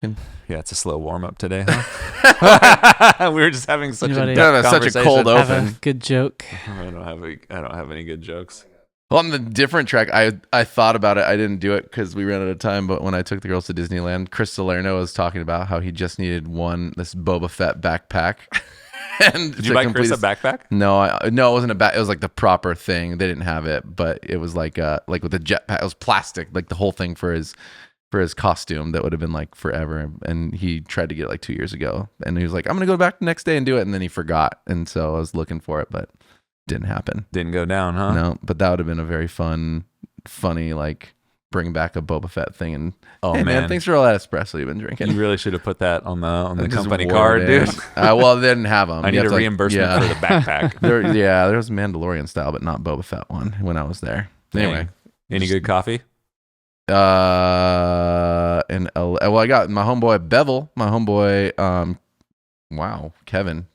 Yeah, it's a slow warm up today, huh? We were just having such Anybody- such a cold Have open. a good joke. I don't have any good jokes. Well, on the different track, I thought about it. I didn't do it because we ran out of time. But when I took the girls to Disneyland, Chris Salerno was talking about how he just needed this Boba Fett backpack. And Did you buy Chris a backpack? No, it wasn't a back. It was like the proper thing. They didn't have it, but it was like with a jetpack. It was plastic, like the whole thing for his costume that would have been like forever. And he tried to get it like 2 years ago, and he was like, "I'm gonna go back the next day and do it," and then he forgot, and so I was looking for it, but didn't happen. Didn't go down, huh? No, but that would have been a very funny like bring back a Boba Fett thing. And hey, man, thanks for all that espresso you've been drinking. You really should have put that on the Just company wore card, it in. dude. Well, they didn't have them. I need a reimbursement for the backpack. there was Mandalorian style, but not Boba Fett one when I was there. Anyway, any good coffee? In LA, well, I got my homeboy Bevel, Kevin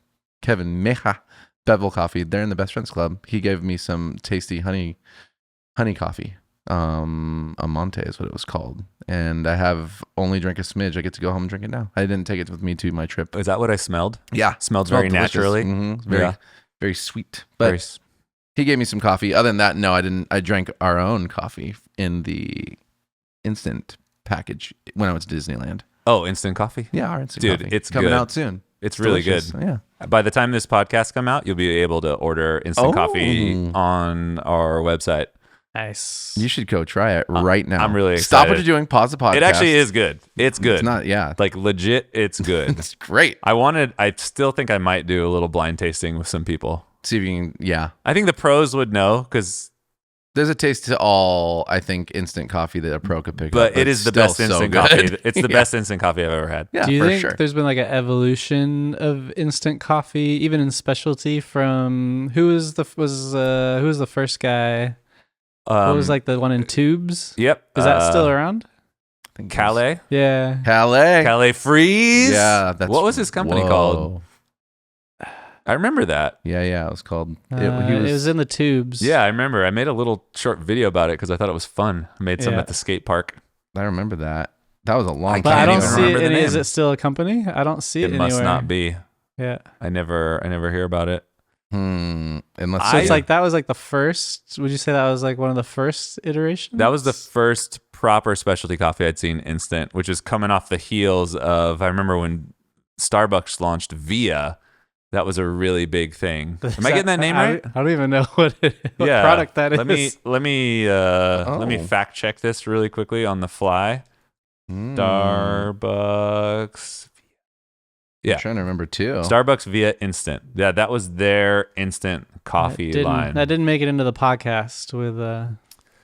Meja, Bevel Coffee. They're in the Best Friends Club. He gave me some tasty honey coffee. Amante is what it was called, and I have only drank a smidge. I get to go home and drink it now. I didn't take it with me to my trip. Is that what I smelled? Yeah, smelled very delicious. naturally. Mm-hmm. Very sweet. But he gave me some coffee. Other than that, no, I didn't. I drank our own coffee in the instant package when I went to Disneyland. Oh, instant coffee? Yeah, our instant Dude, coffee. it's coming good. out soon. It's really delicious. good. Yeah. By the time this podcast come out, you'll be able to order instant coffee on our website. Nice. You should go try it right now. I'm really excited. Stop what you're doing. Pause the podcast. It actually is good. It's good. It's not. Yeah. Like legit, it's good. It's great. I still think I might do a little blind tasting with some people. See if you can. Yeah. I think the pros would know because there's a taste to all, I think, instant coffee that a pro could pick up. But it is the best instant coffee. It's the Yeah. best instant coffie I've ever had. Yeah, Do you for think sure. there's been like an evolution of instant coffee, even in specialty? From who was the first guy? What was like the one in tubes? Yep. Is that still around? I think Calais? Yeah. Calais Freeze? Yeah. What was his company called? I remember that. Yeah. It was called. It was in the tubes. Yeah, I remember. I made a little short video about it because I thought it was fun. I made some Yeah. at the skate park. I remember that. That was a long But time. I don't even see remember it. the Is name. it still a company? I don't see it It anywhere. must not be. Yeah. I never hear about it. Unless So it's like that was like the first. Would you say that was like one of the first iterations? That was the first proper specialty coffee I'd seen instant, which is coming off the heels of, I remember when Starbucks launched Via. That was a really big thing. Am I getting that name right? I don't even know what product that is. Let me fact check this really quickly on the fly. Starbucks. I'm trying to remember too. Starbucks Via Instant. Yeah, that was their instant coffee line. That didn't make it into the podcast with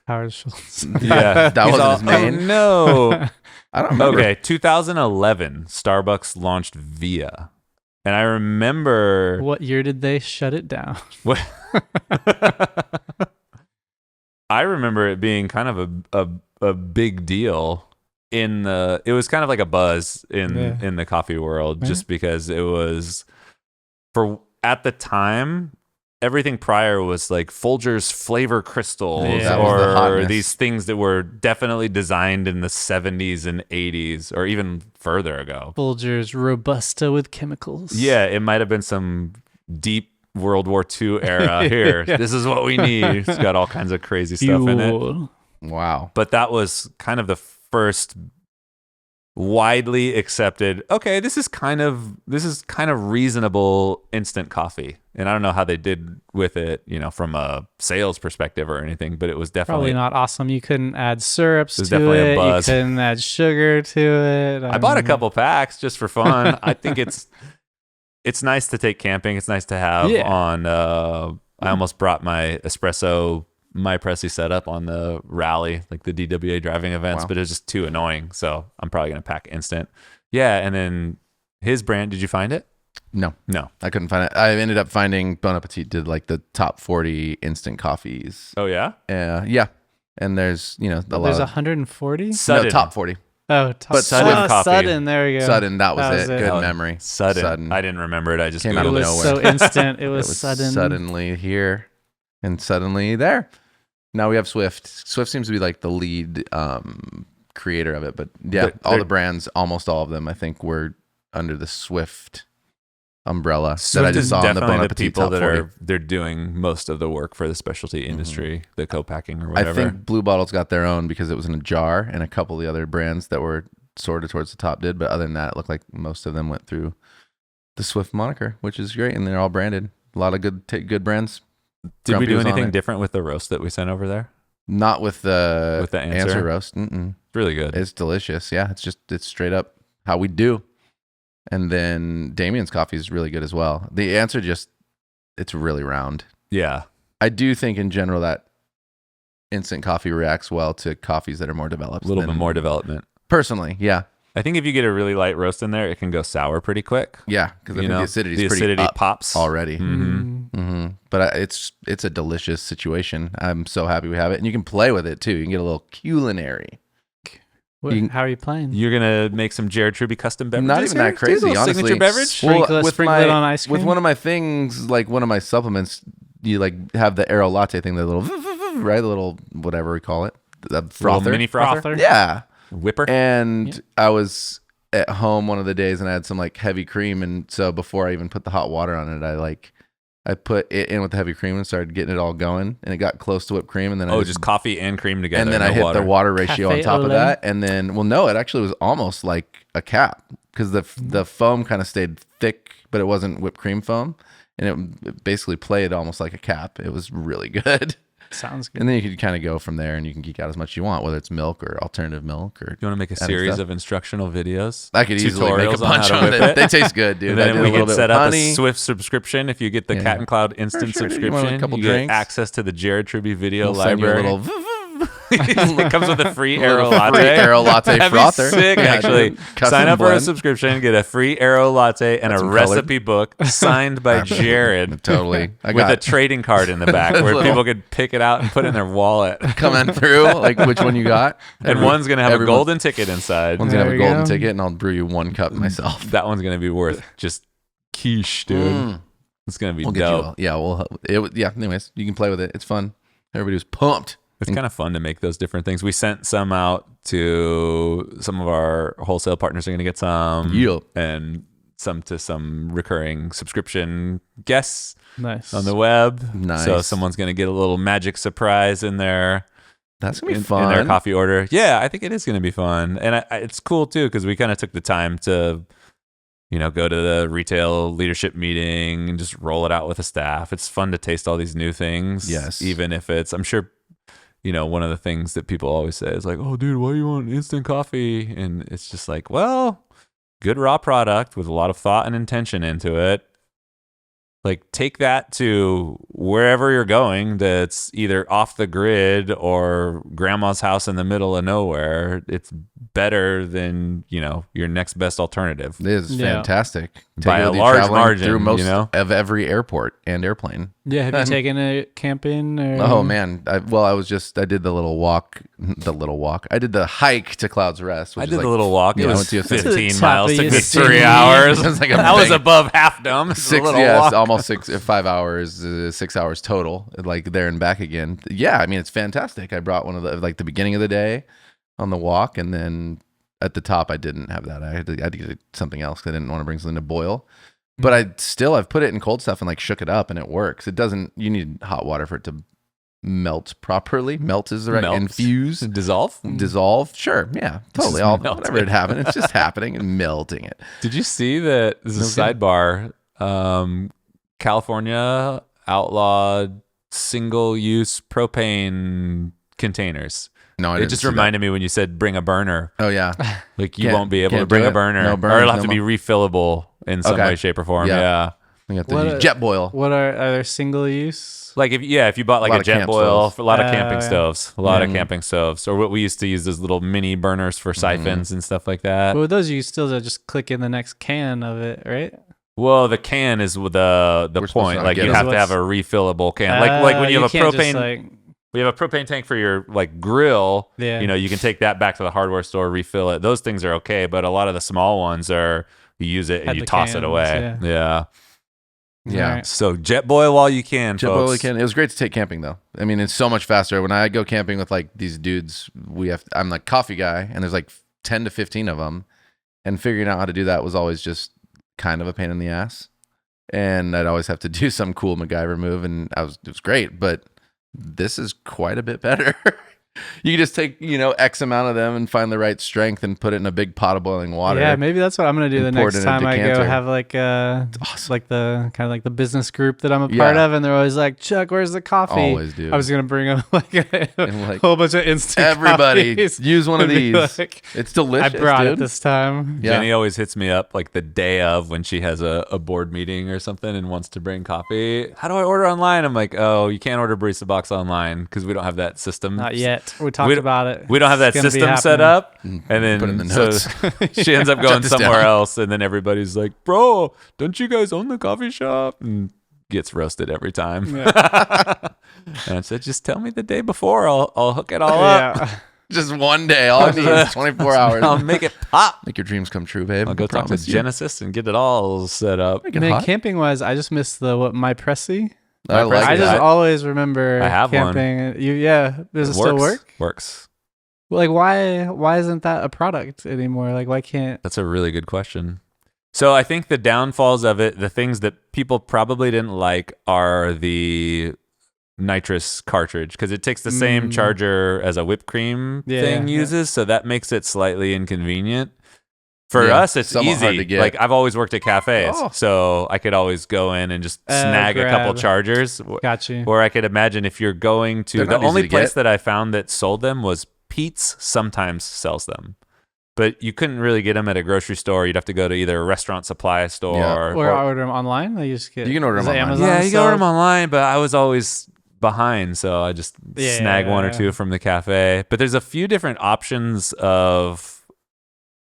Howard Schultz. Yeah, that wasn't his main. Oh, no. I don't remember. Okay, 2011, Starbucks launched Via. And I remember... What year did they shut it down? I remember it being kind of a big deal it was kind of like a buzz in the coffee world, just because it was at the time, everything prior was like Folgers flavor crystals or these things that were definitely designed in the 70s and 80s or even further ago. Folgers Robusta with chemicals. Yeah, it might have been some deep World War II era here. Yeah. This is what we need. It's got all kinds of crazy stuff in it. Wow. But that was kind of the first widely accepted, okay, this is kind of reasonable instant coffee. And I don't know how they did with it, from a sales perspective or anything, but it was definitely probably not awesome. You couldn't add syrups to definitely it. A buzz. You couldn't add sugar to it. I bought a couple packs just for fun. I think it's nice to take camping. It's nice to have on. I almost brought my espresso, my Pressy setup on the rally, like the DWA driving events, but it was just too annoying. So I'm probably going to pack instant. Yeah. And then his brand, did you find it? No, I couldn't find it. I ended up finding Bon Appetit did like the top 40 instant coffees. Oh yeah? Yeah. And there's, there's 140? No, top 40. Oh, Sudden coffee. Sudden, there we go. Sudden, that was it. Good memory. Sudden. I didn't remember it. I just came out of nowhere. So instant. It was sudden. Suddenly here and suddenly there. Now we have Swift. Swift seems to be like the lead creator of it. But yeah, all the brands, almost all of them, I think were under the Swift umbrella. Swift that I just is saw on the definitely Bon the Appetit people top that 40. they're doing most of the work for the specialty industry, the co-packing or whatever. I think Blue Bottle's got their own because it was in a jar, and a couple of the other brands that were sort of towards the top did. But other than that, it looked like most of them went through the Swift moniker, which is great, and they're all branded. A lot of good brands. Did we Grumpy do was on anything it. different with the roast that we sent over there? Not with the answer roast. Mm-mm. Really good. It's delicious. Yeah, it's straight up how we do. And then Damien's coffee is really good as well. The answer it's really round. Yeah. I do think in general that instant coffee reacts well to coffees that are more developed. A little bit more development. Personally, yeah. I think if you get a really light roast in there, it can go sour pretty quick. Yeah, because I think the acidity pops already. Mm-hmm. But it's a delicious situation. I'm so happy we have it. And you can play with it too. You can get a little culinary. How are you playing? You're going to make some Jared Truby custom beverages? Not even that crazy, honestly. Signature beverage? Sprinkle it on ice cream? With one of my things, like one of my supplements, you like have the Aero Latte thing, the little, right? The little, whatever we call it. The frother. Mini frother? Yeah. Whipper? And I was at home one of the days and I had some like heavy cream. And so before I even put the hot water on it, I put it in with the heavy cream and started getting it all going, and it got close to whipped cream. And then just coffee and cream together. And then I hit the water ratio on top of that. And then, it actually was almost like a cap because the foam kind of stayed thick, but it wasn't whipped cream foam. And it basically played almost like a cap. It was really good. Sounds good. And then you can kind of go from there, and you can geek out as much as you want, whether it's milk or alternative milk or. You want to make a series of instructional videos? I could easily make a bunch on it. They taste good, dude. And then we could set up a Swift subsubscription. If you get the Cat and Cloud instant subscription, you get access to the Jared Truby video library. It comes with a free Aero Latte. Aero Latte frother. Sick, actually. Sign up for a subscription, get a free Aero Latte and a recipe book signed by Jared. Totally. With a trading card in the back where people could pick it out and put it in their wallet. Coming through, like which one you got. And one's going to have a golden ticket inside. One's going to have a golden ticket, and I'll brew you one cup myself. That one's going to be worth just quiche, dude. It's going to be dope. Anyways, you can play with it. It's fun. Everybody was pumped. It's kind of fun to make those different things. We sent some out to some of our wholesale partners are going to get some. Yep. And some to some recurring subscription guests on the Nice. web. Nice. So someone's going to get a little magic surprise in there. That's going to be fun. In their coffee order. Yeah, I think it is going to be fun. And it's cool, too, because we kind of took the time to, go to the retail leadership meeting and just roll it out with the staff. It's fun to taste all these new things. Yes. Even if I'm sure, one of the things that people always say is like, oh, dude, why do you want instant coffee? And it's just like, well, good raw product with a lot of thought and intention into it. Like, take that to wherever you're going that's either off the grid or grandma's house in the middle of nowhere. It's better than, your next best alternative. It is fantastic. By a large margin, through most of every airport and airplane. Yeah, have you taken it camping? Or? Oh, man. I did the little walk. I did the hike to Cloud's Rest. I did the little walk. It was 15 top miles. of Took your me city. 3 hours. It was like that was above Half Dome. Almost 5 hours, 6 hours total, like there and back again. Yeah, I mean, it's fantastic. I brought one of the beginning of the day on the walk, and then at the top, I didn't have that. I had to get something else because I didn't want to bring something to boil. But I've put it in cold stuff and shook it up, and it works. It doesn't. You need hot water for it to melt properly. Melt is the right. Infuse, dissolve. Sure, yeah, totally. Whatever it happened, it's just happening and melting it. Did you see that? This is a sidebar. California outlawed single-use propane containers. No, it just reminded me when you said bring a burner. Oh yeah, like you won't be able to bring a burner, or it'll have to be refillable in some way, shape, or form. Yeah. You have to use jet boil. What are there single use? Like if you bought like a jet boil for a lot of camping stoves, camping stoves, or what we used to use those little mini burners for siphons and stuff like that. Well, with those you still just click in the next can of it, right? Well, the can is the point. Like you have to have a refillable can. Like when you have a propane. We have a propane tank for your grill. Yeah. You can take that back to the hardware store, refill it. Those things are okay, but a lot of the small ones are you use it and you toss it away. Yeah. Yeah. Right. So Jetboil while you can, Jetboil folks. while you can. It was great to take camping though. I mean, it's so much faster. When I go camping with like these dudes, I'm like coffee guy, and there's like 10 to 15 of them, and figuring out how to do that was always just kind of a pain in the ass. And I'd always have to do some cool MacGyver move, and it was great. But this is quite a bit better. You can just take, X amount of them and find the right strength and put it in a big pot of boiling water. Yeah, maybe that's what I'm gonna do the and pour it next in a time I go decanter. have like awesome. like the kind of like the business group that I'm a part Yeah. of, and they're always like, Chuck, where's the coffee? Always do. I was gonna bring them like a And, like, whole bunch of instant Everybody coffees use one of and be these. like, It's delicious. I brought dude. it this time. Yeah. Jenny always hits me up like the day of when she has a board meeting or something and wants to bring coffee. How do I order online? I'm like, oh, you can't order Barista Box online because we don't have that system. Not yet. We talked about it. We don't have that It's gonna be system set happening. up. And then Put it in the notes. so she ends up going this somewhere down. else, and then everybody's like, bro, don't you guys own the coffee shop? And gets roasted every time. And I said, just tell me the day before. I'll hook it all up. Yeah. Just one day. All I need is 24 hours. I'll make it pop. Make your dreams come true, babe. I'll go talk to Promise you. Genesis and get it all set up. Make it Man, hot. camping wise, I just miss the My Pressy. I like I that. just always remember I have one. camping. Does it still work? Works. Like why isn't that a product anymore? Like why can't That's a really good question. So I think the downfalls of it, the things that people probably didn't like, are the nitrous cartridge, because it takes the same charger as a whipped cream thing uses, so that makes it slightly inconvenient. For us, it's somewhat easy. hard to get. Like I've always worked at cafes, Oh. so I could always go in and just snag a couple grab. chargers. got you? Or I could imagine if you're going to They're the not easy only to place get. that I found that sold them was Pete's. Sometimes sells them, but you couldn't really get them at a grocery store. You'd have to go to either a restaurant supply store Yeah. or order them online. They just get You can order does them online. Amazon yeah, you can order them sell- online, but I was always behind, so I just snag one or two from the cafe. But there's a few different options of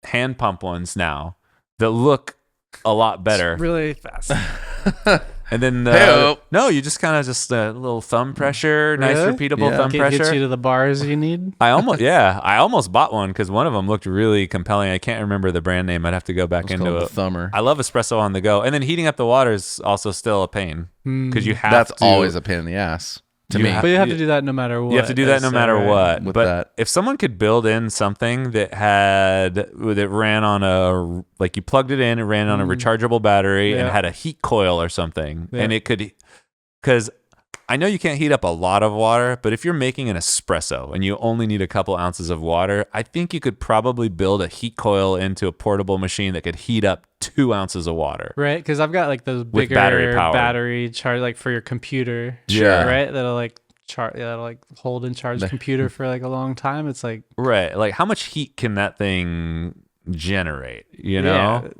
hand pump ones now that look a lot better. really fast. And then Hey-o. no, you just kind of just a little thumb pressure, nice Really? repeatable Yeah. thumb Get pressure. you to the bars you need. I almost bought one because one of them looked really compelling. I can't remember the brand name. I'd have to go back It's into called it. the thumber. I love espresso on the go, and then heating up the water is also still a pain because you have That's to. always a pain in the ass to You me. have- But you have to do that no matter what. You have to do that no That's matter right. what. With But that. if someone could build in something that ran on a, like you plugged it in, it ran on a rechargeable battery and Yeah. had a heat coil or something, Yeah. and it could, because I know you can't heat up a lot of water, but if you're making an espresso and you only need a couple ounces of water, I think you could probably build a heat coil into a portable machine that could heat up 2 ounces of water. Right, because I've got like those With bigger battery power. battery charge, like for your computer. Yeah. Right, that'll like that'll like hold and charge the computer for like a long time. It's like Right. Like how much heat can that thing generate, you know?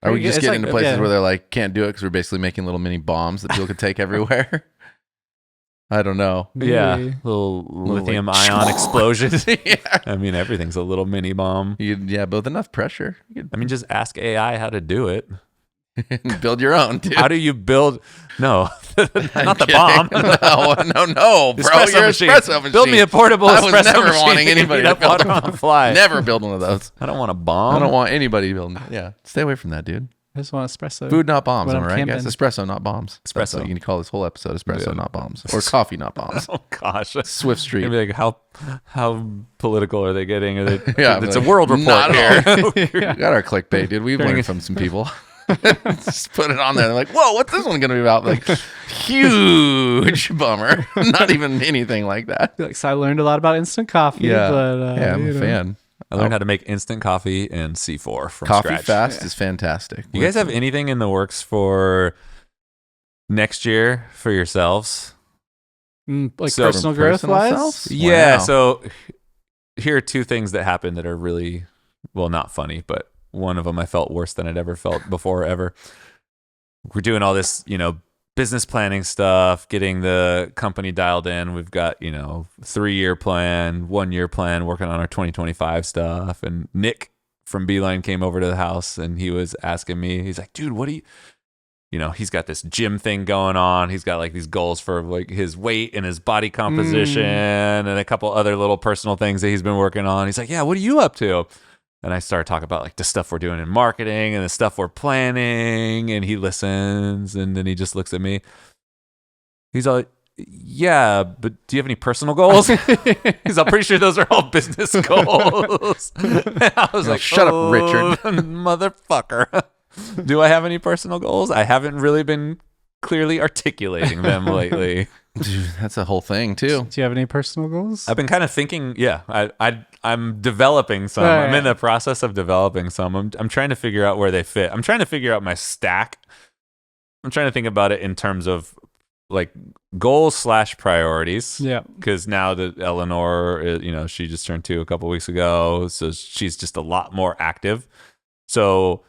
Are we It's just getting like- into places yeah. where they're like, can't do it because we're basically making little mini bombs that people could take everywhere? I don't know. Yeah, maybe. little like, lithium ion explosion. Yeah. I mean, everything's a little mini bomb. Yeah, but with enough pressure, you I mean, just ask AI how to do it. could build your own, dude. How do you build? No, I'm not the kidding. bomb. no, bro. Espresso You're machine. espresso machine. Build me a portable I was espresso never machine wanting that can anybody heat to up build water one. on the fly. Never build one of those. I don't want a bomb. I don't want anybody building. Yeah, stay away from that, dude. I just want espresso. Food, not bombs. When Am I I'm right, guys? camping. Espresso, not bombs. That's Espresso. what you can call this whole episode. Espresso, Yeah. not bombs, or coffee, not bombs. Oh gosh. Swift Street. You'd be like, how political are they getting? Are they, Yeah, it's like, a world report not at here. We got our clickbait, dude. We've learned from some people. Just put it on there. They're like, whoa, what's this one going to be about? Like, huge bummer. Not even anything like that. Like, so I learned a lot about instant coffee. Yeah. but, Yeah, I'm you a know. fan. I learned how to make instant coffee and C4 from Coffee scratch. fast is fantastic. You guys have anything in the works for next year for yourselves? Like So- personal growth Personal wise. selves? Yeah. Wow. So here are two things that happened that are really, well, not funny, but one of them I felt worse than I'd ever felt before ever. We're doing all this, business planning stuff, getting the company dialed in. We've got, 3-year plan, 1-year plan, working on our 2025 stuff. And Nick from Beeline came over to the house and he was asking me, he's like, dude, what do you, he's got this gym thing going on. He's got like these goals for like his weight and his body composition and a couple other little personal things that he's been working on. He's like, yeah, what are you up to? And I started talking about like the stuff we're doing in marketing and the stuff we're planning. And he listens, and then he just looks at me. He's all, yeah, but do you have any personal goals? Because I'm pretty sure those are all business goals. I was like, shut up, Richard. Motherfucker. Do I have any personal goals? I haven't really been clearly articulating them lately. Dude, that's a whole thing too. Do you have any personal goals? I've been kind of thinking, I'm developing some. Right. I'm in the process of developing some. I'm trying to figure out where they fit. I'm trying to figure out my stack. I'm trying to think about it in terms of like goals / priorities. Yeah. Because now that Eleanor, she just turned 2 a couple weeks ago, so she's just a lot more active. So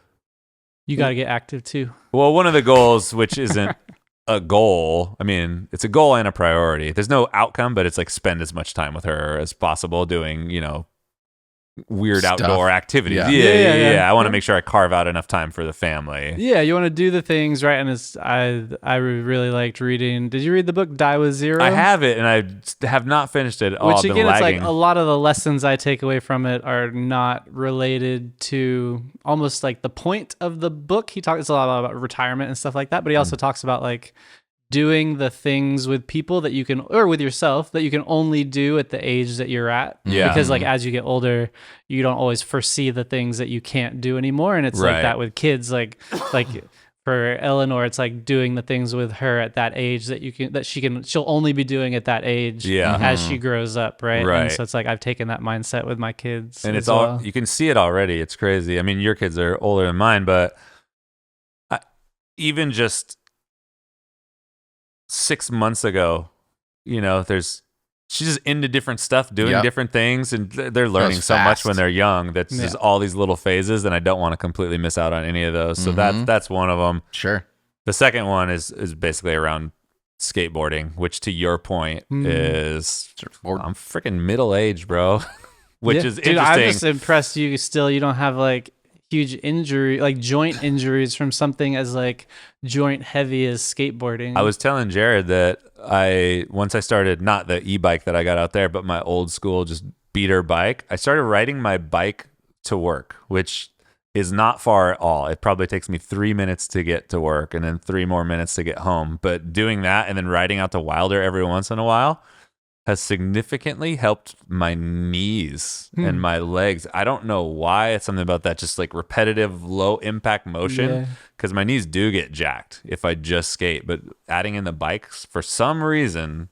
you got to get active too. Well, one of the goals, which isn't a goal, I mean, it's a goal and a priority. There's no outcome, but it's like spend as much time with her as possible doing, weird Stuff. outdoor activities. Yeah. I want to make sure I carve out enough time for the family. Yeah, you want to do the things, right? And I really liked reading. Did you read the book Die with Zero? I have it, and I have not finished it. Which again, it's like a lot of the lessons I take away from it are not related to almost like the point of the book. He talks a lot about retirement and stuff like that, but he also talks about like doing the things with people that you can, or with yourself, that you can only do at the age that you're at. Yeah. Because like as you get older, you don't always foresee the things that you can't do anymore. And it's like that with kids, like for Eleanor, it's like doing the things with her at that age that she'll only be doing at that age as she grows up. Right. And so it's like, I've taken that mindset with my kids. And it's all, you can see it already. It's crazy. I mean, your kids are older than mine, but even just 6 months ago, she's just into different stuff, doing different things, and they're learning so much when they're young. That's just all these little phases, and I don't want to completely miss out on any of those. So that's one of them. Sure. The second one is basically around skateboarding, which to your point is I'm freaking middle-aged, bro. Which is interesting. I'm just impressed you don't have like huge injury, like joint injuries from something as like joint heavy as skateboarding. I was telling Jared that once I started, not the e-bike that I got out there, but my old school just beater bike, I started riding my bike to work, which is not far at all. It probably takes me 3 minutes to get to work and then 3 more minutes to get home. But doing that and then riding out to Wilder every once in a while has significantly helped my knees and my legs. I don't know why. It's something about that just like repetitive low impact motion, because my knees do get jacked if I just skate. But adding in the bikes for some reason,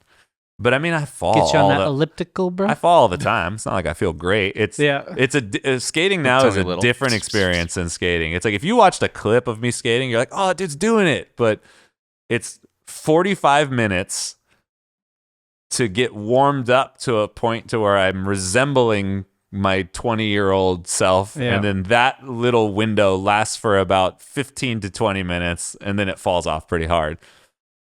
but I mean, I fall. Get you on that elliptical, bro. I fall all the time. It's not like I feel great. Skating now is a different experience than skating. It's like if you watched a clip of me skating, you're like, oh, dude's doing it. But it's 45 minutes to get warmed up to a point to where I'm resembling my 20-year-old self. Yeah. And then that little window lasts for about 15 to 20 minutes, and then it falls off pretty hard.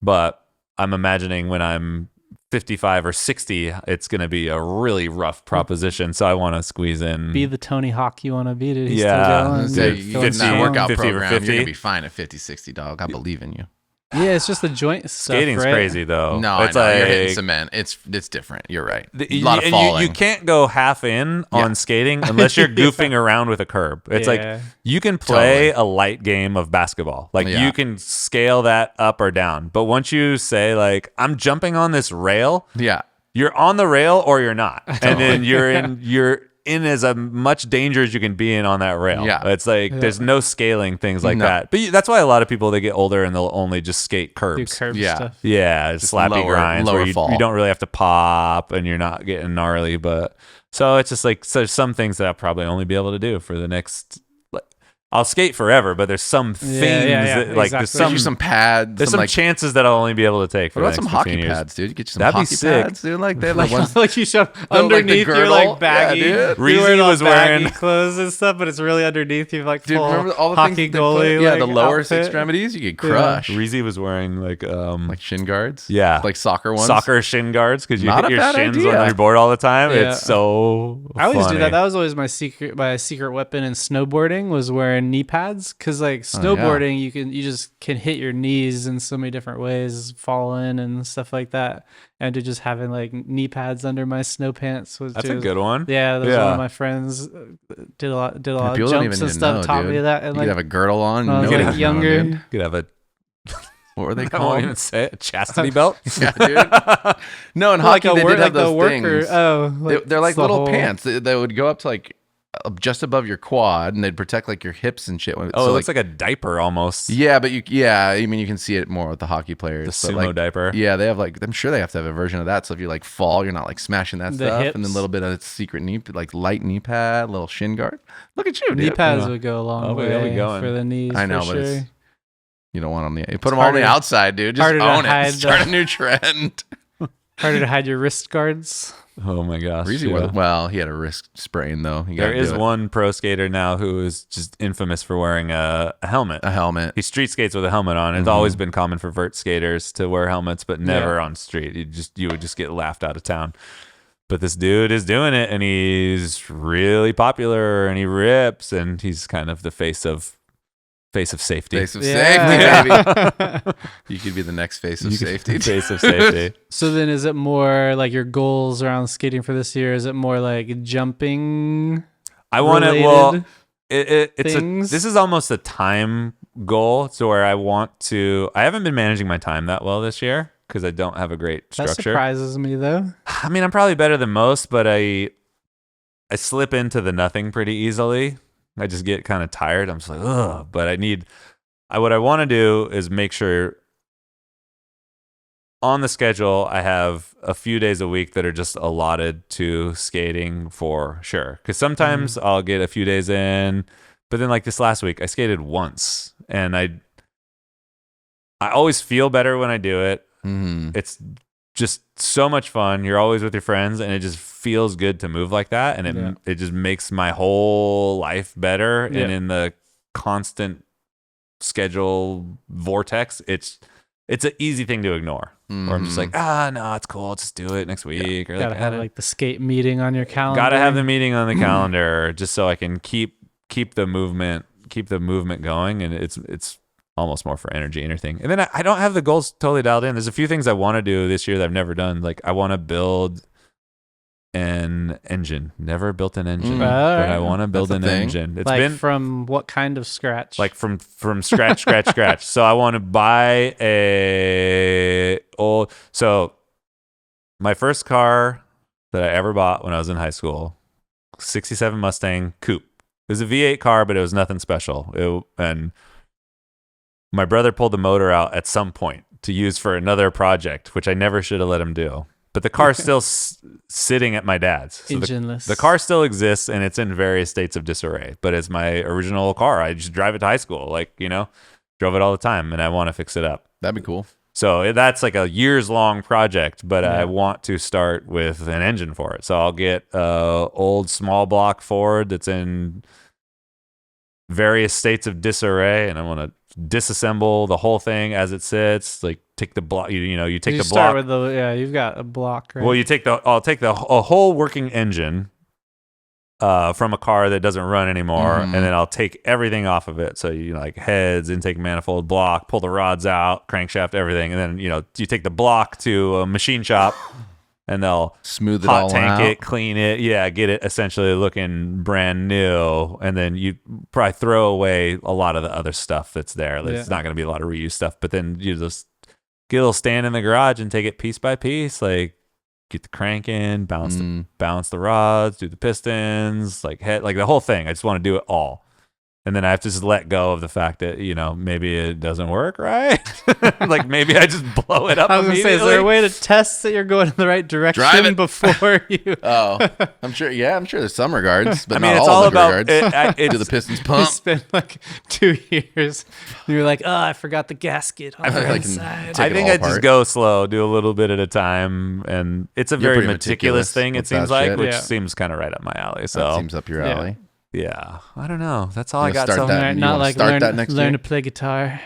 But I'm imagining when I'm 55 or 60, it's going to be a really rough proposition. So I want to squeeze in. Be the Tony Hawk you want to be. He's still going. You get that workout 50 program, 50. You're going to be fine at 50, 60, dog. I believe in you. Yeah, it's just the joint stuff. Skating's right? crazy though. No, it's I know. You're hitting cement. It's different. You're right. A lot of falling. You can't go half in on skating unless you're goofing around with a curb. It's like you can play a light game of basketball. Like you can scale that up or down. But once you say like, I'm jumping on this rail, you're on the rail or you're not. And then you're in as much danger as you can be in on that rail. Yeah. It's like there's no scaling things like that. But that's why a lot of people, they get older and they'll only just skate curbs. Do curb stuff. Yeah, just slappy grinds where you don't really have to pop and you're not getting gnarly. But so it's just like, so there's some things that I'll probably only be able to do for the next. I'll skate forever, but there's some things that like there's some pads. There's some chances that I'll only be able to take. For what about some hockey years. Pads, dude? You get you some hockey pads, dude. Like they have ones like you shove underneath your like baggy. Reezy was wearing clothes and stuff, but it's really underneath you like full remember all the hockey goalie. Yeah, the lower extremities you get crushed. Reezy was wearing like shin guards. Yeah, like soccer ones. Soccer shin guards because you hit your shins on your board all the time. It's so. I always do that. That was always my secret weapon in snowboarding was wearing wearing knee pads, because like snowboarding, you just can hit your knees in so many different ways, falling and stuff like that. And to just having like knee pads under my snow pants was a good one. Yeah, that was one of my friends did a lot of jumps and stuff. Taught me that. And you like, could have a girdle on. When I was like younger. You could have a. What were they called? I won't even say it. A chastity belt. Yeah, dude. No, in hockey they did have those things. They're like little pants. They would go up to like just above your quad, and they'd protect like your hips and shit. It looks like a diaper almost. Yeah, but I mean, you can see it more with the hockey players. The sumo diaper. Yeah, they have like, I'm sure they have to have a version of that. So if you like fall, you're not like smashing that stuff. Hips. And then a little bit of secret knee, like light knee pad, little shin guard. Look at you, dude. Knee pads would go a long way for the knees. I know, but it's, you don't want them on the, you put them on the outside, dude. Just own it. Start a new trend. Harder to hide your wrist guards. Oh my gosh. Well, he had a wrist sprain though. There is one pro skater now who is just infamous for wearing a helmet. A helmet. He street skates with a helmet on. It's always been common for vert skaters to wear helmets, but never on street. You would just get laughed out of town. But this dude is doing it, and he's really popular, and he rips, and he's kind of the face of safety. Face of safety, baby. You could be the next face of safety. Face of safety. So then is it more like your goals around skating for this year? Is it more like jumping? I want to, well, this is almost a time goal. So where I haven't been managing my time that well this year because I don't have a great structure. That surprises me though. I mean, I'm probably better than most, but I slip into the nothing pretty easily. I just get kind of tired. I'm just like, ugh. But what I want to do is make sure on the schedule I have a few days a week that are just allotted to skating for sure. Because sometimes I'll get a few days in, but then like this last week I skated once, and I always feel better when I do it. It's just so much fun. You're always with your friends, and it just feels good to move like that, and it just makes my whole life better. And in the constant schedule vortex, it's an easy thing to ignore. Or I'm just like, no, it's cool. I'll just do it next week. Or gotta have like the skate meeting on your calendar. Gotta have the meeting on the calendar just so I can keep the movement going, and it's almost more for energy and everything. And then I don't have the goals totally dialed in. There's a few things I want to do this year that I've never done. Like I want to build an engine. Never built an engine, but I want to build an engine. It's been from what kind of scratch? Like from scratch. So I want to buy so my first car that I ever bought when I was in high school, 67 Mustang Coupe. It was a V8 car, but it was nothing special. And my brother pulled the motor out at some point to use for another project, which I never should have let him do. But the car's still sitting at my dad's. So engineless. The car still exists, and it's in various states of disarray. But it's my original car. I just drive it to high school, drove it all the time, and I want to fix it up. That'd be cool. So that's like a years-long project, but I want to start with an engine for it. So I'll get an old small block Ford that's in various states of disarray, and I want to disassemble the whole thing as it sits. Like take the block, you take the block. With you've got a block, right? Well, I'll take a whole working engine from a car that doesn't run anymore, and then I'll take everything off of it. So like heads, intake manifold, block, pull the rods out, crankshaft, everything, and then you take the block to a machine shop. And they'll smooth it hot all tank out. it, clean it, get it essentially looking brand new. And then you probably throw away a lot of the other stuff that's there. It's not going to be a lot of reuse stuff. But then you just get a little stand in the garage and take it piece by piece. Like get the crank in, balance the rods, do the pistons, like the whole thing. I just want to do it all. And then I have to just let go of the fact that, maybe it doesn't work right. Like maybe I just blow it up. I was going to say, is there a way to test that you're going in the right direction before you? I'm sure. Yeah, I'm sure there's some regards, but it's not all about regards. Do the pistons pump? You spent like 2 years. And you're like, I forgot the gasket on the inside. I think I just go slow, do a little bit at a time. And it's a very meticulous thing, it seems like, which seems kind of right up my alley. So that seems up your alley. Yeah, I don't know. That's all I got. Not like learn to play guitar.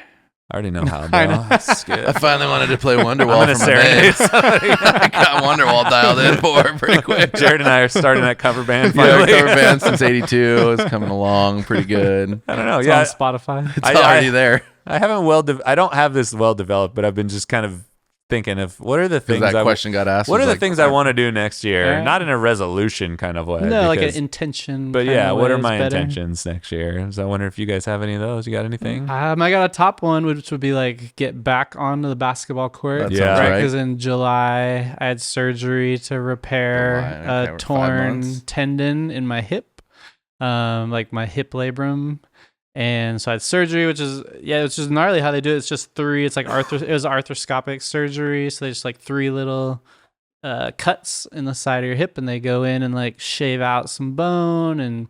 I already know how, bro. I finally wanted to play Wonderwall I'm gonna for my band. serenade. I got Wonderwall dialed in for pretty quick. Jared and I are starting that cover band. Yeah, Finally. cover band since '82 is coming along pretty good. I don't know. It's Yeah, on Spotify. It's already there. I haven't I don't have this well developed, but I've been just kind of thinking of what are the Because things that question got asked. what are was the like, things I want to do next year? Yeah. Not in a resolution kind of way. No, like an because- intention. But kind yeah, of what way are is my better. intentions next year? So I wonder if you guys have any of those. You got anything? I got a top one, which would be like get back onto the basketball court. That Yeah. sounds right. Because in July, I had surgery to repair July, okay, a we're 5 torn months. tendon in my hip, like my hip labrum. And so I had surgery, which is it's just gnarly how they do it. It's just three. It's like it was arthroscopic surgery, so they just like 3 little cuts in the side of your hip, and they go in and like shave out some bone, and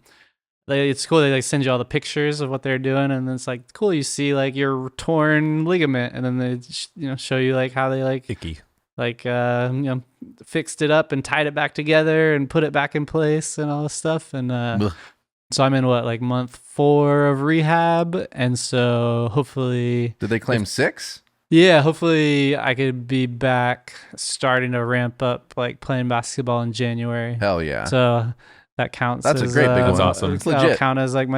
it's cool. They like send you all the pictures of what they're doing, and then it's like cool. You see like your torn ligament, and then they show you like how they like Icky. fixed it up and tied it back together and put it back in place and all this stuff. And Ugh. so I'm in month 4 of rehab, and so hopefully, Did they claim 6? hopefully I could be back starting to ramp up like playing basketball in January. Hell yeah. So that counts. That's a as, great big That's one. awesome. It's That'll legit. count as like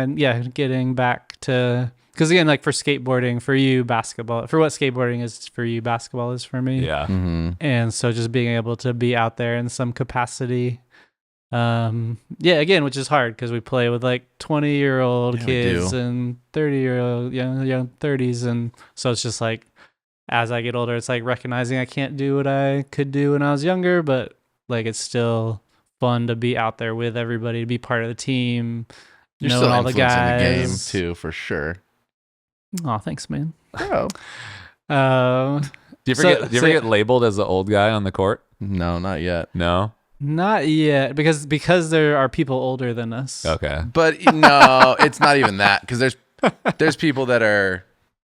getting back to, because again, like for skateboarding, for you basketball, for what skateboarding is for you, basketball is for me. Yeah. Mm-hmm. And so just being able to be out there in some capacity, again, which is hard because we play with like 20-year-old Yeah, we kids do. and 30-year-old young 30s, and so it's just like as I get older, it's like recognizing I can't do what I could do when I was younger, but like it's still fun to be out there with everybody, to be part of the team, You're knowing still all the influencing the game guys. too, for sure. Oh, thanks, man. Bro. Do you ever get labeled as the old guy on the court? No, not yet. No. Not yet, because there are people older than us. Okay. But no, it's not even that, because there's people that are,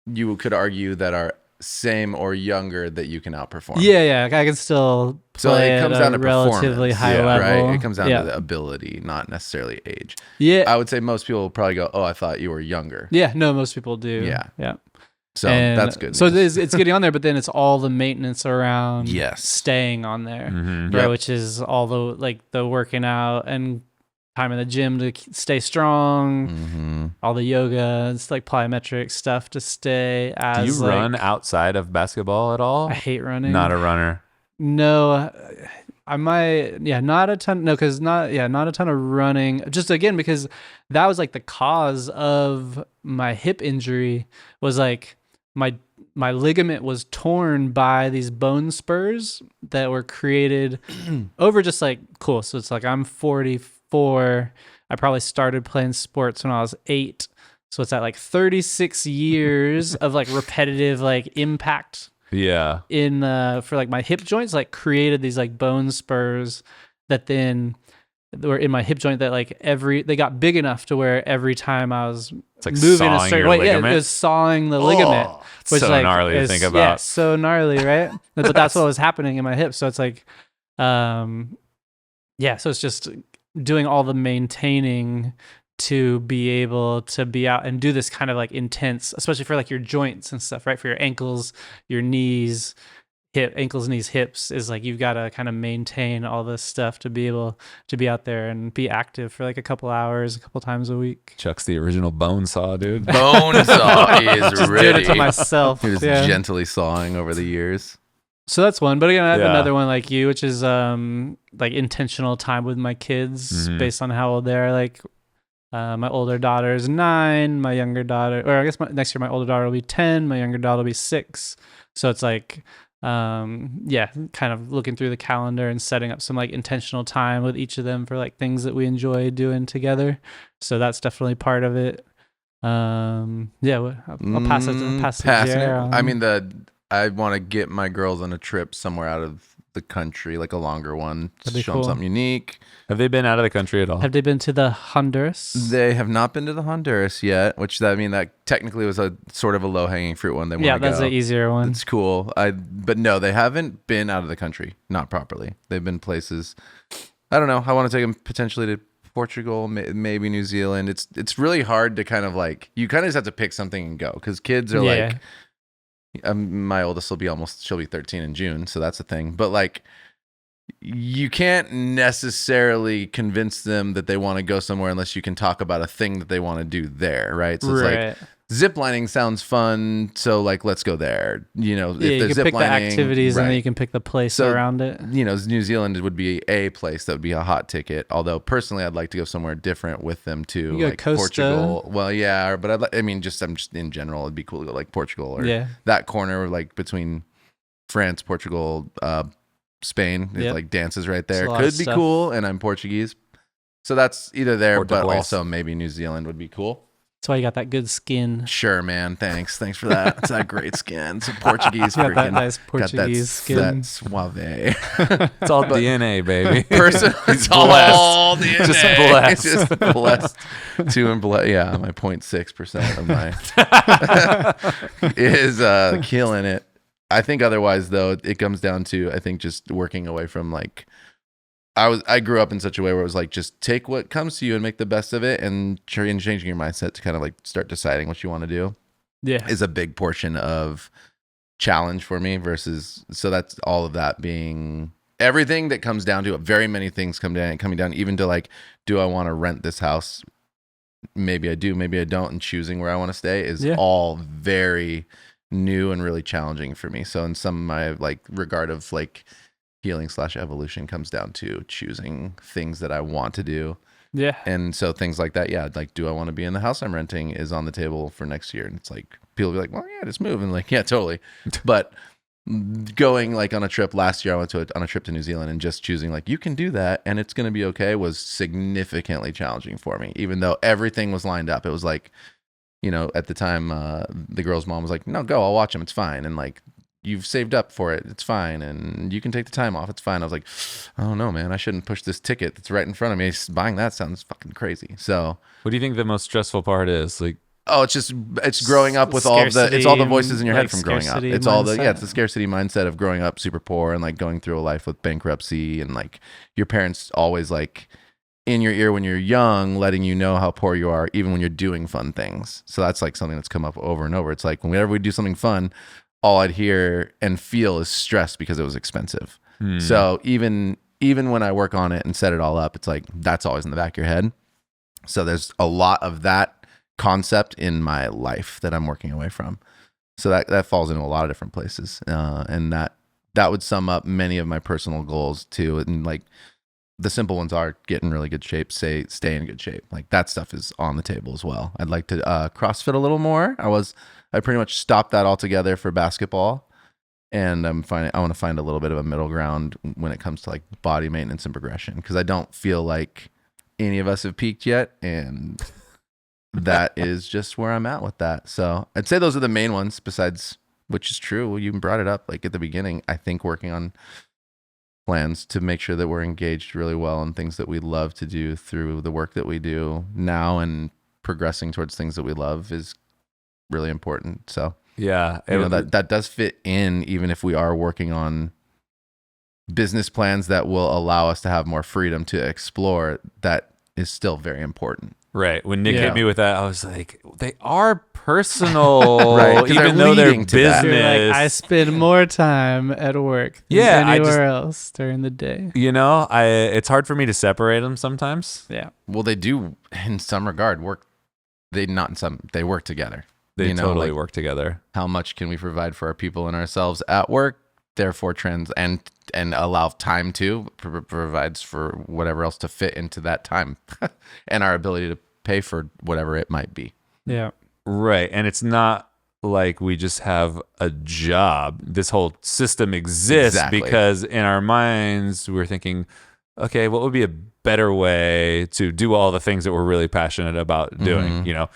you could argue, that are same or younger that you can outperform. Yeah, I can still play So it comes at down a to relatively performance, high yeah, level. right? It comes down yeah. to the ability, not necessarily age. Yeah, I would say most people will probably go, "Oh, I thought you were younger." yeah. No, most people do. Yeah. yeah. So And that's good. So news. it's getting on there, but then it's all the maintenance around Yes. staying on there, Mm-hmm. right? Yep. Which is all the working out and time in the gym to stay strong, Mm-hmm. all the yoga, it's like plyometric stuff to stay as. Do you like, run outside of basketball at all? I hate running. Not a runner. No, I might. Yeah, not a ton. No, because not a ton of running. Just again because that was like the cause of my hip injury. Was like my ligament was torn by these bone spurs that were created over just like cool. So it's like I'm 44. I probably started playing sports when I was 8. So it's at like 36 years of like repetitive like impact Yeah. in for like my hip joints, like created these like bone spurs that then were in my hip joint that like they got big enough to where every time I was It's like moving a sawing certain your way, ligament. it was sawing the ligament. It's so gnarly to think Yeah, about. so gnarly, right? But that's what was happening in my hip. So it's like, so it's just doing all the maintaining to be able to be out and do this kind of like intense, especially for like your joints and stuff, right? For your ankles, your knees, ankles, knees, hips, is like you've got to kind of maintain all this stuff to be able to be out there and be active for like a couple hours, a couple times a week. Chuck's the original bone saw, dude. Bone saw is Just ready. did it to myself. He was Yeah. gently sawing over the years. So that's one. But again, I have Yeah. another one like you, which is like intentional time with my kids Mhm. based on how old they are. Like my older daughter is 9, my younger daughter, or I guess next year my older daughter will be 10, my younger daughter will be 6. So it's like, kind of looking through the calendar and setting up some like intentional time with each of them for like things that we enjoy doing together. So that's definitely part of it. I'll pass it to Passing it. Jared. I mean, I want to get my girls on a trip somewhere out of the country, like a longer one, That'd be show them cool. something unique. Have they been out of the country at all? Have they been to the Honduras? They have not been to the Honduras yet, which that technically was a sort of a low hanging fruit one. They want to Yeah, go. that's the easier one. It's cool. But no, they haven't been out of the country, not properly. They've been places. I don't know. I want to take them potentially to Portugal, maybe New Zealand. It's really hard to kind of like, you kind of just have to pick something and go, because kids are like, My oldest she'll be 13 in June, so that's a thing. But like, you can't necessarily convince them that they want to go somewhere unless you can talk about a thing that they want to do there, right? So it's like, ziplining sounds fun, so like, let's go there. You know, if you can pick the activities, right. and then you can pick the place around it. You know, New Zealand would be a place that would be a hot ticket. Although personally, I'd like to go somewhere different with them too, like Portugal. Well, yeah, but I'm just in general, it'd be cool to go like Portugal or that corner, like between France, Portugal, Spain. It like dances right there. Could be cool, and I'm Portuguese, so that's either there, but also maybe New Zealand would be cool. That's why you got that good skin. Sure, man. Thanks for that. It's that great skin. It's a Portuguese freaking. Got that nice Portuguese skin. That suave. It's all DNA, baby. It's all DNA. Just blessed. Yeah, my 0.6% of my is killing it. I think otherwise, though, it comes down to, I think, just working away from like, I grew up in such a way where it was like, just take what comes to you and make the best of it, and changing your mindset to kind of like start deciding what you want to do. Yeah, is a big portion of challenge for me. So that's all of that being everything that comes down to it. Very many things coming down, even to like, do I want to rent this house? Maybe I do, maybe I don't, and choosing where I want to stay is all very new and really challenging for me. So in some of my like regard of like healing/evolution comes down to choosing things that I want to do. Yeah. And so things like that, like, do I want to be in the house I'm renting is on the table for next year. And it's like, people be like, well, yeah, just move. And like, yeah, totally. But going like on a trip last year, I went on a trip to New Zealand, and just choosing like, you can do that and it's going to be okay, was significantly challenging for me, even though everything was lined up. It was like, you know, at the time, the girl's mom was like, no, go, I'll watch him. It's fine. And like, you've saved up for it. It's fine. And you can take the time off. It's fine. I was like, oh no, man, I shouldn't push this ticket that's right in front of me. Buying that sounds fucking crazy. So what do you think the most stressful part is? Like, oh, it's growing up with it's all the voices in your head from growing up. It's all it's the scarcity mindset of growing up super poor and like going through a life with bankruptcy, and like your parents always like in your ear when you're young, letting you know how poor you are, even when you're doing fun things. So that's like something that's come up over and over. It's like whenever we do something fun, all I'd hear and feel is stress because it was expensive. So even when I work on it and set it all up, it's like, that's always in the back of your head. So there's a lot of that concept in my life that I'm working away from. So that falls into a lot of different places. And that would sum up many of my personal goals too. And like the simple ones are get in really good shape, stay in good shape. Like that stuff is on the table as well. I'd like to CrossFit a little more. I pretty much stopped that altogether for basketball, and I want to find a little bit of a middle ground when it comes to like body maintenance and progression, because I don't feel like any of us have peaked yet, and that is just where I'm at with that. So I'd say those are the main ones, besides, which is true, you brought it up like at the beginning, I think working on plans to make sure that we're engaged really well in things that we love to do through the work that we do now, and progressing towards things that we love is really important. So yeah, that does fit in, even if we are working on business plans that will allow us to have more freedom to explore. That is still very important. Right. When Nick hit me with that, I was like, they are personal, right, even though they're business. Like, I spend more time at work than anywhere else during the day. You know, it's hard for me to separate them sometimes. Yeah. Well, they do in some regard work. They work together. They totally work together. How much can we provide for our people and ourselves at work? Therefore, and allow time to provides for whatever else to fit into that time, and our ability to pay for whatever it might be. Yeah, right. And it's not like we just have a job. This whole system exists because in our minds we're thinking, okay, what would be a better way to do all the things that we're really passionate about doing? Mm-hmm. You know,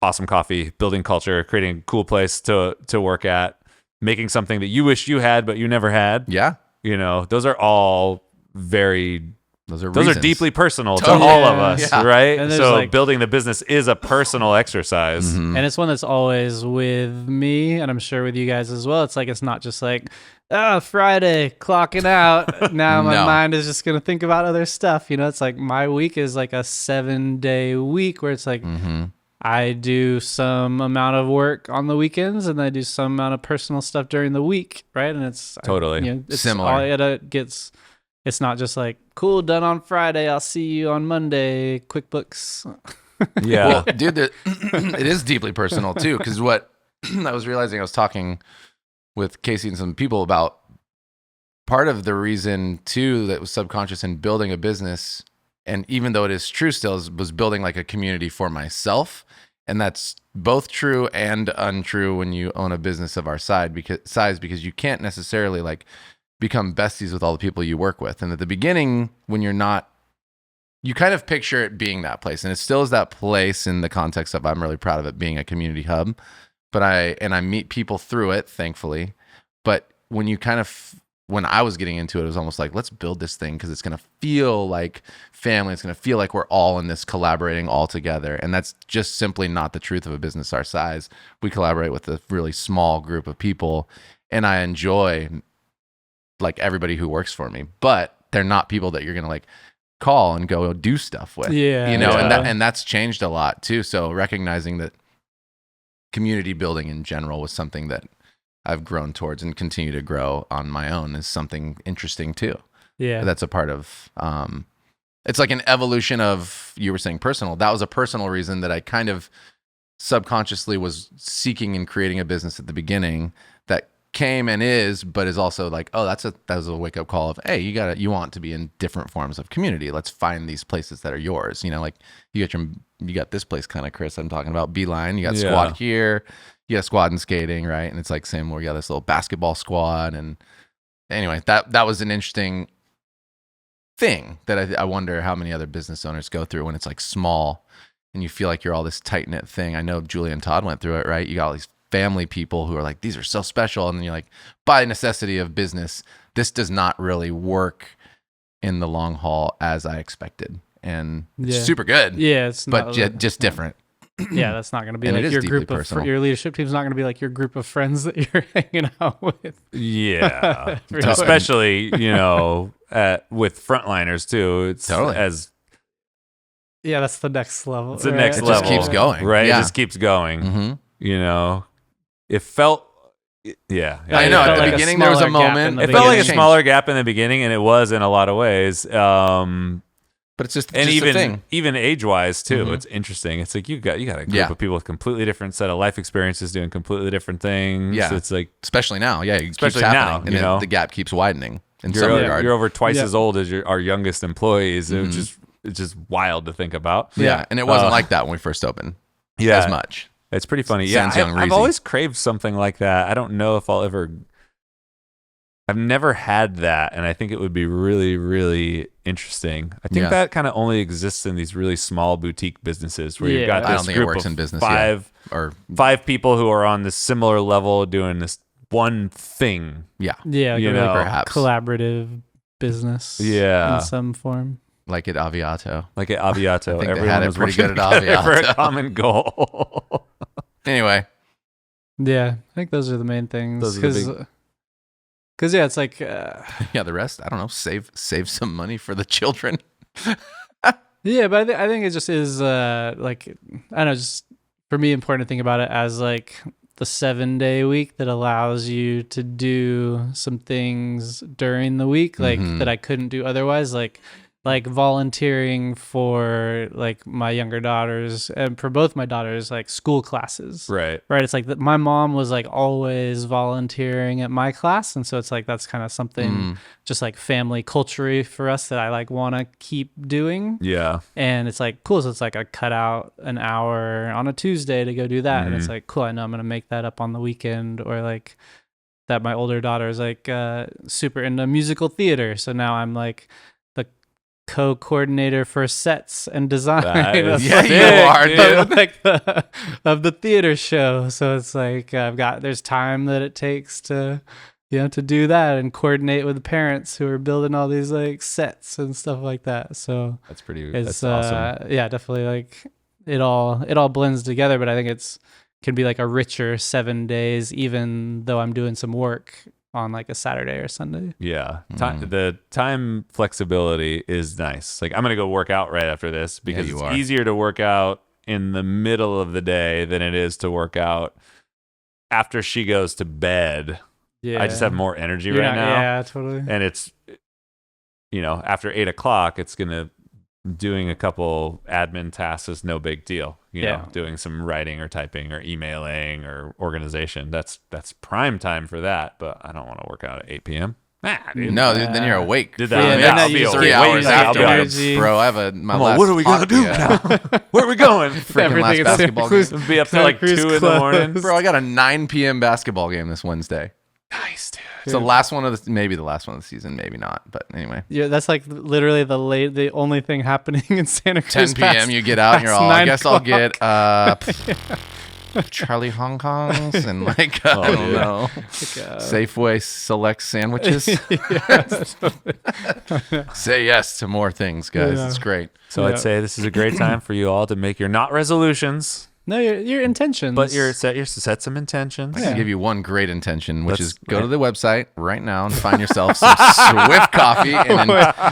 awesome coffee, building culture, creating a cool place to work at, making something that you wish you had but you never had. Yeah. You know, those are all those are deeply personal to all of us, right? And so like, building the business is a personal exercise. Mm-hmm. And it's one that's always with me, and I'm sure with you guys as well. It's like, it's not just like, Friday, clocking out. Now my mind is just going to think about other stuff. You know, it's like my week is like a 7-day week where it's like, I do some amount of work on the weekends, and I do some amount of personal stuff during the week, right? And it's Totally. it's Similar. All it gets. It's not just like, cool, done on Friday, I'll see you on Monday, QuickBooks. Yeah. Well, dude, it is deeply personal too, because what I was realizing, I was talking with Casey and some people about part of the reason too that was subconscious in building a business, and even though it is true still, was building like a community for myself. And that's both true and untrue when you own a business of our size, because you can't necessarily like become besties with all the people you work with. And at the beginning, when you're not, you kind of picture it being that place, and it still is that place in the context of, I'm really proud of it being a community hub, but I meet people through it, thankfully. But when you kind of, when I was getting into it, it was almost like, let's build this thing because it's going to feel like family. It's going to feel like we're all in this collaborating all together. And that's just simply not the truth of a business our size. We collaborate with a really small group of people, and I enjoy like everybody who works for me, but they're not people that you're going to like call and go do stuff with. Yeah. You know, Yeah. and that's changed a lot too. So recognizing that community building in general was something that I've grown towards and continue to grow on my own is something interesting too. Yeah. That's a part of, it's like an evolution of, you were saying personal. That was a personal reason that I kind of subconsciously was seeking and creating a business at the beginning that came and is, but is also like, oh, that was a wake up call of, hey, you want to be in different forms of community. Let's find these places that are yours. You know, like you got this place kind of, Chris, I'm talking about, Beeline. You got squad here. You got squad and skating, right? And it's like same where you got this little basketball squad. And anyway, that was an interesting thing that I wonder how many other business owners go through when it's like small and you feel like you're all this tight knit thing. I know Julie and Todd went through it, right? You got all these family people who are like, these are so special. And then you're like, by necessity of business, this does not really work in the long haul as I expected. And it's super good. Yeah. It's but not just different. Yeah, that's not going to be And like it is your deeply group of personal. your leadership team's not going to be like your group of friends that you're hanging out with. Yeah. Especially, with frontliners too. It's Totally. Yeah, that's the next level. It's the next It level. just keeps going. Right? Yeah. It just keeps going. Mm-hmm. It felt yeah. I know. At the like a beginning, there was a smaller gap moment. in the It beginning. felt like a changed. smaller gap in the beginning, and it was in a lot of ways. But it's just, And just a thing. even age wise too, Mhm. it's interesting. It's like you got a group Yeah. of people with completely different set of life experiences doing completely different things. Yeah. It's like Especially now. Yeah. It Especially keeps now, happening. And the gap keeps widening in some regard. you're over twice Yeah. as old as our youngest employees. Mhm. It's just wild to think about. Yeah. And it wasn't like that when we first opened. Yeah. As much. It's pretty funny. Sans Yeah, young I've Reezy. always craved something like that. I don't know if I've never had that, and I think it would be really, really interesting. I think Yeah. that kind of only exists in these really small boutique businesses where you've Yeah. got this I don't think it group works of in business five people who are on this similar level doing this one thing. Yeah. Yeah, You like a know. Perhaps. collaborative business. Yeah. in some form. Like at Aviato. Like at Aviato, I think they everyone had it was pretty working good at together for a Aviato. common goal. Anyway. Yeah, I think those are the main things. Those are the Because yeah, it's like Yeah, the rest, I don't know, save some money for the children. yeah, but I think it just is like I don't know, just for me important to think about it as like the 7-day week that allows you to do some things during the week like Mhm. that I couldn't do otherwise, like volunteering for like my younger daughters and for both my daughters like school classes. Right. It's like my mom was like always volunteering at my class, and so it's like that's kind of something just like family culture for us that I like want to keep doing. Yeah. And it's like cool, so it's like I cut out an hour on a Tuesday to go do that, and it's Mhm. like cool, I know I'm gonna make that up on the weekend. Or like that my older daughter is like super into musical theater, so now I'm like the co-coordinator for sets and design. That is Yeah, you sick, are, dude. dude. of the theater show. So it's like there's time that it takes to to do that and coordinate with the parents who are building all these like sets and stuff like that. So That's awesome. yeah, definitely like it all blends together, but I think can be like a richer 7 days even though I'm doing some work on like a Saturday or Sunday. Yeah. The time flexibility is nice. Like I'm going to go work out right after this because you it's are. easier to work out in the middle of the day than it is to work out after she goes to bed. Yeah. I just have more energy right now. Yeah, totally. And it's, after 8 o'clock, it's doing a couple admin tasks is no big deal. Doing some writing or typing or emailing or organization. That's prime time for that. But I don't want to work out at 8 p.m. Dude, then you're awake. Did that? I'll be 3 hours after. Bro, I have my last. What are we gonna do now? Where are we going? Freaking last basketball game. Be up till like 2 in the morning. Bro, I got a 9 p.m. basketball game this Wednesday. Nice, dude. It's the last one of maybe the last one of the season, maybe not. But anyway. Yeah, that's like literally the only thing happening in Santa Cruz. 10 p.m. You get out and you're all, I guess I'll get Charlie Hong Kongs and I don't know, Safeway select sandwiches. Say yes to more things, guys. It's great. So I'd say this is a great time for you all to make your not resolutions. No, your intentions. But set some intentions. I can give you one great intention, which is go to the website right now and find yourself some Swift coffee and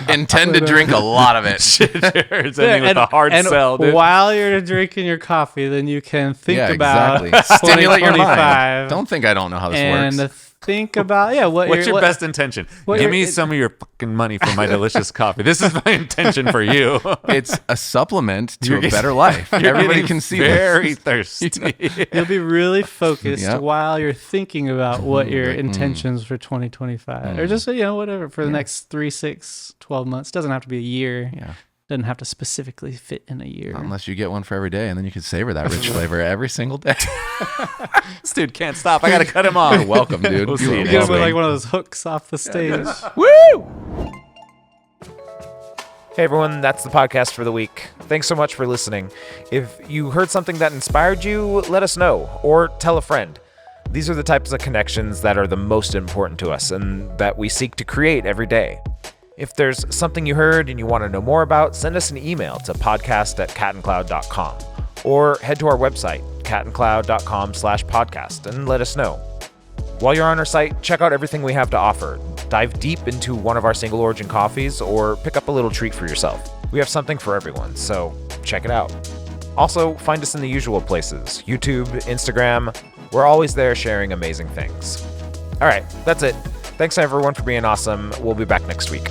intend to drink a lot of it. It's ending with a hard sell, dude. While you're drinking your coffee, then you can think about stimulate your mind. Don't think I don't know how this works. And think about what's your best intention? Give me some of your fucking money for my delicious coffee. This is my intention for you. It's a supplement to a better life. Everybody can see very thirsty. You'll be really focused while you're thinking about what your intentions for 2025 or just whatever for the next 3, 6, 12 months. Doesn't have to be a year. Doesn't have to specifically fit in a year. Unless you get one for every day, and then you can savor that rich flavor every single day. This dude can't stop. I got to cut him off. You're welcome, dude. We'll see you get him with like one of those hooks off the stage. Woo! Hey everyone, that's the podcast for the week. Thanks so much for listening. If you heard something that inspired you, let us know, or tell a friend. These are the types of connections that are the most important to us and that we seek to create every day. If there's something you heard and you want to know more about, send us an email to podcast@catandcloud.com or head to our website, catandcloud.com/podcast, and let us know. While you're on our site, check out everything we have to offer. Dive deep into one of our single origin coffees or pick up a little treat for yourself. We have something for everyone, so check it out. Also, find us in the usual places, YouTube, Instagram. We're always there sharing amazing things. All right, that's it. Thanks everyone for being awesome. We'll be back next week.